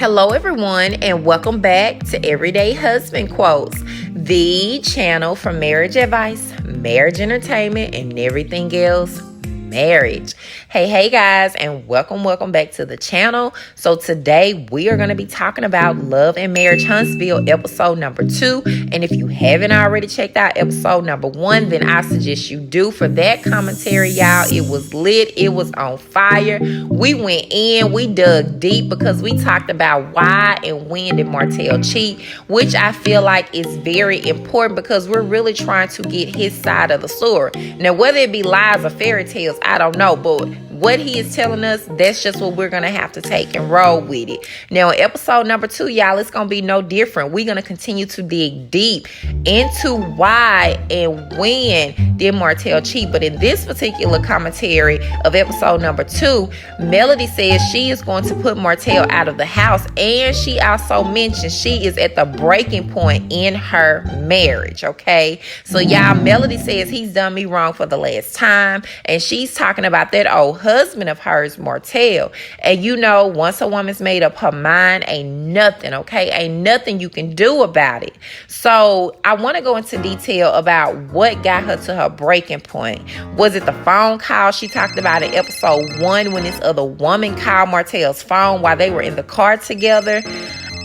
Hello everyone, and welcome back to Everyday Husband Quotes, the channel for marriage advice, marriage entertainment, and everything else marriage. Hey guys, and welcome back to the channel. So today we are going to be talking about Love Marriage Huntsville episode number 2. And if you haven't already checked out episode number 1, then I suggest you do. For that commentary, y'all, it was lit, it was on fire. We went in, we dug deep because we talked about why and when did Martell cheat, which I feel like is very important because we're really trying to get his side of the story. Now, whether it be lies or fairy tales, I don't know, but what he is telling us, that's just what we're going to have to take and roll with it. Now, in episode number 2, y'all, it's going to be no different. We're going to continue to dig deep into why and when did Martell cheat. But in this particular commentary of episode number 2, Melody says she is going to put Martell out of the house. And she also mentions she is at the breaking point in her marriage, okay? So, y'all, Melody says he's done me wrong for the last time. And she's talking about that old husband of hers, Martell. And you know, once a woman's made up her mind, ain't nothing, okay? Ain't nothing you can do about it. So I want to go into detail about what got her to her breaking point. Was it the phone call she talked about in episode 1 when this other woman called Martell's phone while they were in the car together?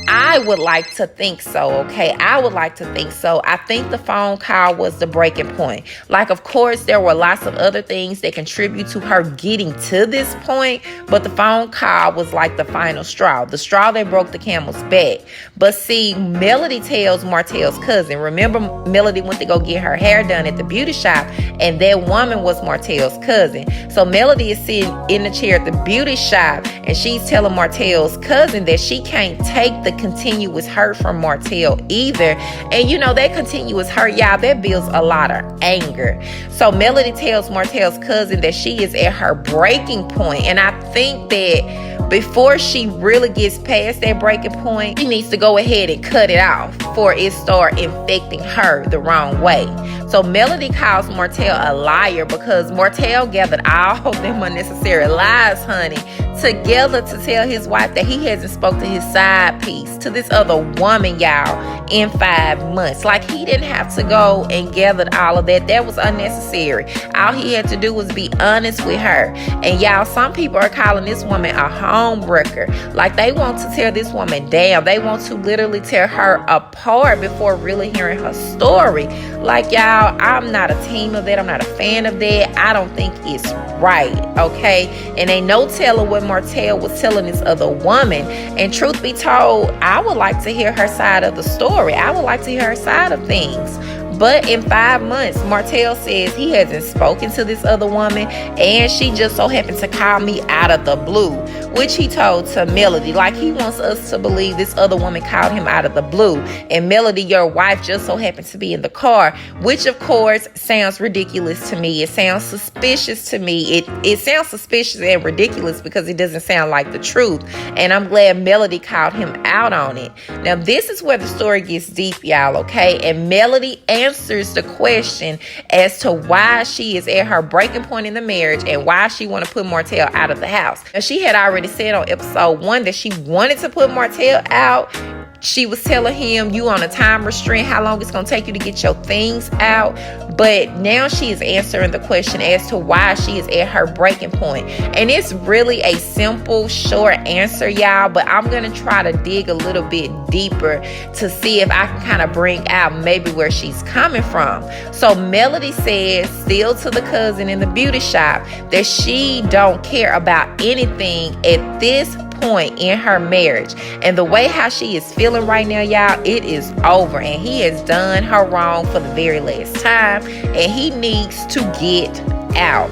I would like to think so, okay? I would like to think so. I think the phone call was the breaking point. Like, of course, there were lots of other things that contribute to her getting to this point, but the phone call was like the final straw, the straw that broke the camel's back. But see, Melody tells Martell's cousin. Remember, Melody went to go get her hair done at the beauty shop, and that woman was Martell's cousin. So Melody is sitting in the chair at the beauty shop, and she's telling Martell's cousin that she can't take the continuous hurt from Martell either. And you know, that continuous hurt, y'all, that builds a lot of anger. So Melody tells Martell's cousin that she is at her breaking point. And I think that before she really gets past that breaking point, she needs to go ahead and cut it off before it start infecting her the wrong way. So Melody calls Martell a liar because Martell gathered all them unnecessary lies, honey, together to tell his wife that he hasn't spoke to his side piece, to this other woman, y'all, in 5 months. Like, he didn't have to go and gather all of that. That was unnecessary. All he had to do was be honest with her. And y'all, some people are calling this woman a homewrecker. Like, they want to tear this woman down. They want to literally tear her apart before really hearing her story. Like, y'all, I'm not a team of that. I'm not a fan of that. I don't think it's right, okay? And ain't no telling what Martell was telling this other woman. And truth be told, I would like to hear her side of the story. I would like to hear her side of things. But in 5 months, Martell says he hasn't spoken to this other woman, and she just so happened to call me out of the blue, which he told to Melody. Like, he wants us to believe this other woman called him out of the blue. And Melody, your wife, just so happened to be in the car, which of course sounds ridiculous to me. It sounds suspicious to me. It sounds suspicious and ridiculous because it doesn't sound like the truth. And I'm glad Melody called him out on it. Now, this is where the story gets deep, y'all, okay? And Melody answers the question as to why she is at her breaking point in the marriage and why she want to put Martell out of the house. Now, she had already said on episode 1 that she wanted to put Martell out. She was telling him, you on a time restraint, how long it's going to take you to get your things out. But now she is answering the question as to why she is at her breaking point. And it's really a simple, short answer, y'all. But I'm going to try to dig a little bit deeper to see if I can kind of bring out maybe where she's coming from. So Melody says, still to the cousin in the beauty shop, that she don't care about anything at this point in her marriage. And the way how she is feeling right now, y'all, it is over. And he has done her wrong for the very last time. And he needs to get out.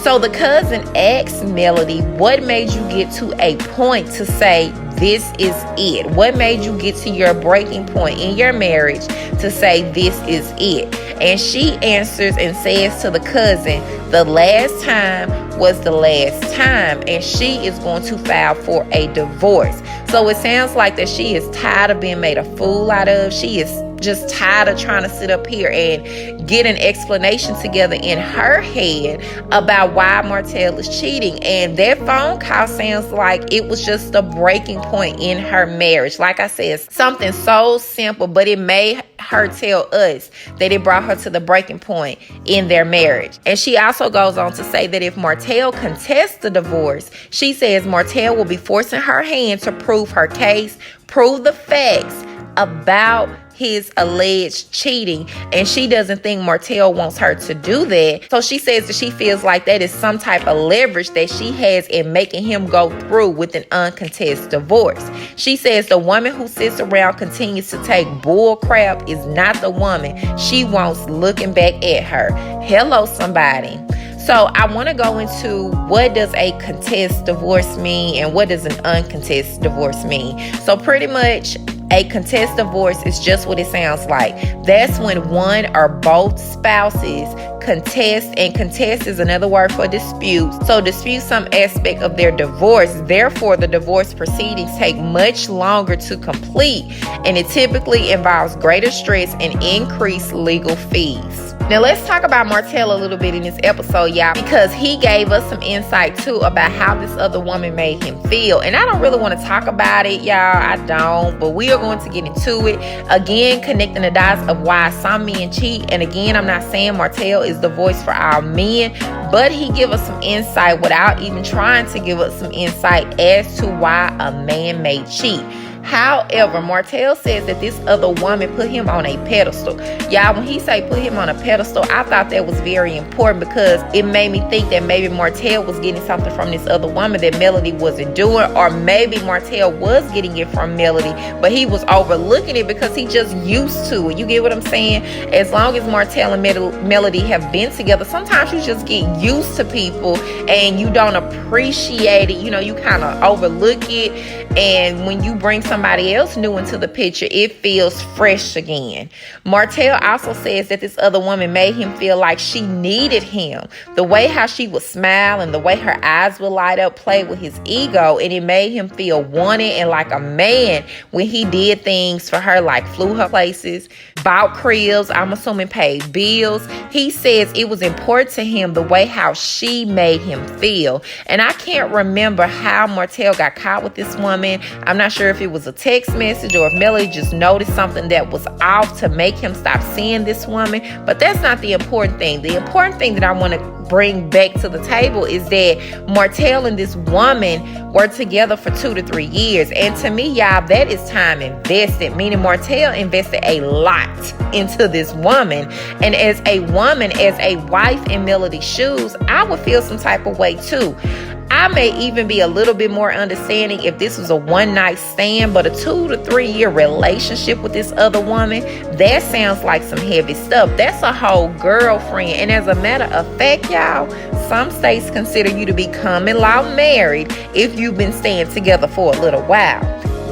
So the cousin asks Melody, what made you get to a point to say this is it? What made you get to your breaking point in your marriage to say this is it? And she answers and says to the cousin, the last time was the last time, and she is going to file for a divorce. So it sounds like that she is tired of being made a fool out of. She is just tired of trying to sit up here and get an explanation together in her head about why Martell is cheating. And that phone call sounds like it was just a breaking point in her marriage. Like I said, something so simple, but it made her tell us that it brought her to the breaking point in their marriage. And she also goes on to say that if Martell contests the divorce, she says Martell will be forcing her hand to prove her case, prove the facts about his alleged cheating, and she doesn't think Martell wants her to do that. So she says that she feels like that is some type of leverage that she has in making him go through with an uncontested divorce. She says the woman who sits around continues to take bull crap is not the woman she wants looking back at her. Hello, somebody. So I want to go into what does a contested divorce mean and what does an uncontested divorce mean. So pretty much a contested divorce is just what it sounds like. That's when one or both spouses contest, and contest is another word for dispute. So dispute some aspect of their divorce. Therefore, the divorce proceedings take much longer to complete, and it typically involves greater stress and increased legal fees. Now let's talk about Martell a little bit in this episode, y'all, because he gave us some insight too about how this other woman made him feel. And I don't really want to talk about it, y'all. I don't, but we are going to get into it. Again, connecting the dots of why some men cheat. And again, I'm not saying Martell is the voice for our men, but he give us some insight without even trying to give us some insight as to why a man may cheat. However, Martell says that this other woman put him on a pedestal. Y'all, when he say put him on a pedestal, I thought that was very important because it made me think that maybe Martell was getting something from this other woman that Melody wasn't doing, or maybe Martell was getting it from Melody, but he was overlooking it because he just used to it. You get what I'm saying? As long as Martell and Melody have been together, sometimes you just get used to people and you don't appreciate it. You know, you kind of overlook it. And when you bring somebody else new into the picture, it feels fresh again. Martell also says that this other woman made him feel like she needed him. The way how she would smile and the way her eyes would light up played with his ego, and it made him feel wanted and like a man when he did things for her, like flew her places, bought cribs, I'm assuming paid bills. He says it was important to him the way how she made him feel. And I can't remember how Martell got caught with this woman. I'm not sure if it was a text message or if Melody just noticed something that was off to make him stop seeing this woman. But that's not the important thing. The important thing that I want to bring back to the table is that Martell and this woman were together for 2 to 3 years. And to me, y'all, that is time invested, meaning Martell invested a lot into this woman. And as a woman, as a wife in Melody's shoes, I would feel some type of way too. I may even be a little bit more understanding if this was a one-night stand, but a 2 to 3 year relationship with this other woman, that sounds like some heavy stuff. That's a whole girlfriend. And as a matter of fact, y'all, some states consider you to be common law married if you've been staying together for a little while.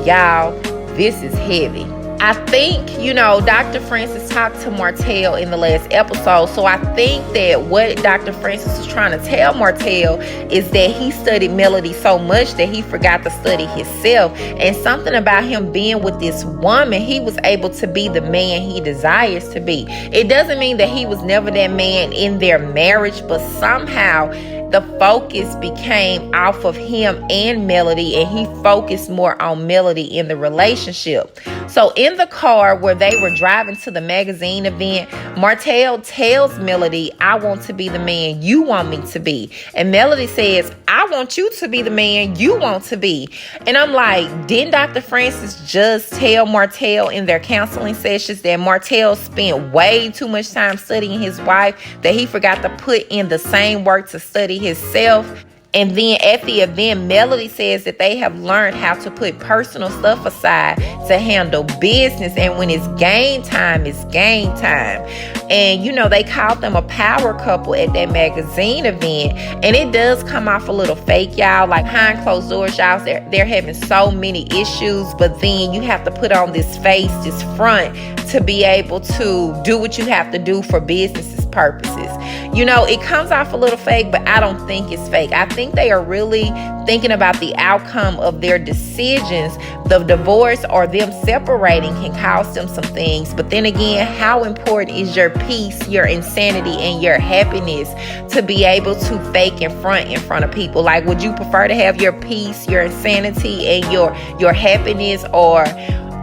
Y'all, this is heavy. I think, Dr. Francis talked to Martell in the last episode. So I think that what Dr. Francis was trying to tell Martell is that he studied Melody so much that he forgot to study himself. And something about him being with this woman, he was able to be the man he desires to be. It doesn't mean that he was never that man in their marriage, but somehow the focus became off of him and Melody, and he focused more on Melody in the relationship. So in the car where they were driving to the magazine event, Martell tells Melody, I want to be the man you want me to be. And Melody says, I want you to be the man you want to be. And I'm like, didn't Dr. Francis just tell Martell in their counseling sessions that Martell spent way too much time studying his wife, that he forgot to put in the same work to study himself? And then at the event, Melody says that they have learned how to put personal stuff aside to handle business. And when it's game time, it's game time. And, they called them a power couple at that magazine event. And it does come off a little fake, y'all. Like behind closed doors, y'all, they're having so many issues. But then you have to put on this face, this front, to be able to do what you have to do for business's purposes. You know, it comes off a little fake, but I don't think it's fake. I think they are really thinking about the outcome of their decisions. The divorce or them separating can cost them some things. But then again, how important is your peace, your insanity, and your happiness to be able to fake in front of people? Like, would you prefer to have your peace, your insanity, and your happiness, or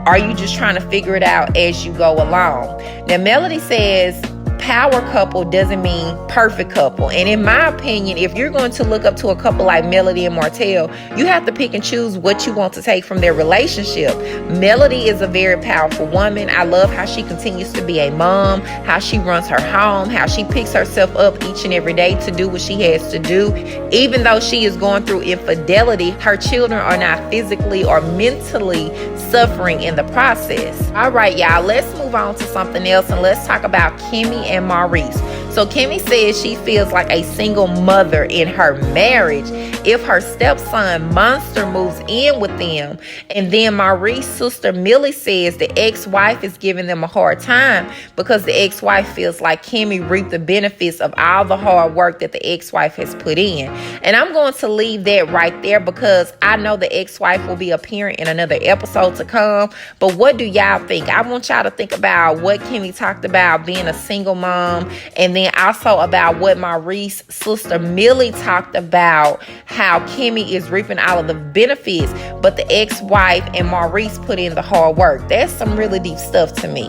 are you just trying to figure it out as you go along? Now, Melody says power couple doesn't mean perfect couple. And in my opinion, if you're going to look up to a couple like Melody and Martell, you have to pick and choose what you want to take from their relationship. Melody is a very powerful woman. I love how she continues to be a mom, how she runs her home, how she picks herself up each and every day to do what she has to do. Even though she is going through infidelity, her children are not physically or mentally suffering in the process. All right, y'all, let's move on to something else, and let's talk about Kimmi and Maurice. So Kimmi says she feels like a single mother in her marriage if her stepson Monster moves in with them. And then Maurice's sister Millie says the ex-wife is giving them a hard time because the ex-wife feels like Kimmi reaped the benefits of all the hard work that the ex-wife has put in. And I'm going to leave that right there because I know the ex-wife will be appearing in another episode to come. But what do y'all think? I want y'all to think about what Kimmi talked about, being a single mom, and then also about what Maurice's sister Millie talked about, how Kimmi is reaping all of the benefits, but the ex-wife and Maurice put in the hard work. That's some really deep stuff to me.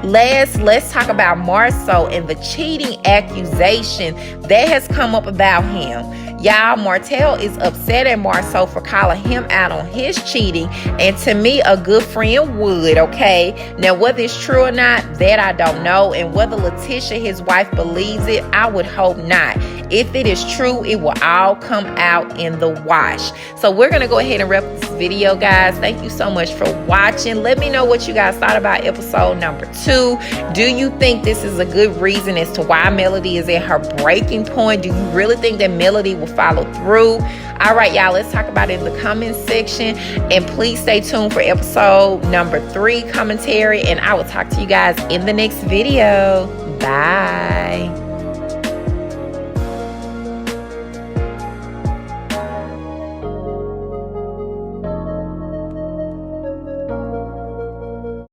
Last, let's talk about Marsau and the cheating accusation that has come up about him. Y'all, Martell is upset at Marsau for calling him out on his cheating, and to me, a good friend would, okay? Now, whether it's true or not, that I don't know, and whether Latisha, his wife, believes it, I would hope not. If it is true, it will all come out in the wash. So we're going to go ahead and wrap this video, guys. Thank you so much for watching. Let me know what you guys thought about episode number 2. Do you think this is a good reason as to why Melody is at her breaking point? Do you really think that Melody will follow through? All right, y'all, let's talk about it in the comment section, and please stay tuned for episode number 3 commentary, and I will talk to you guys in the next video. Bye.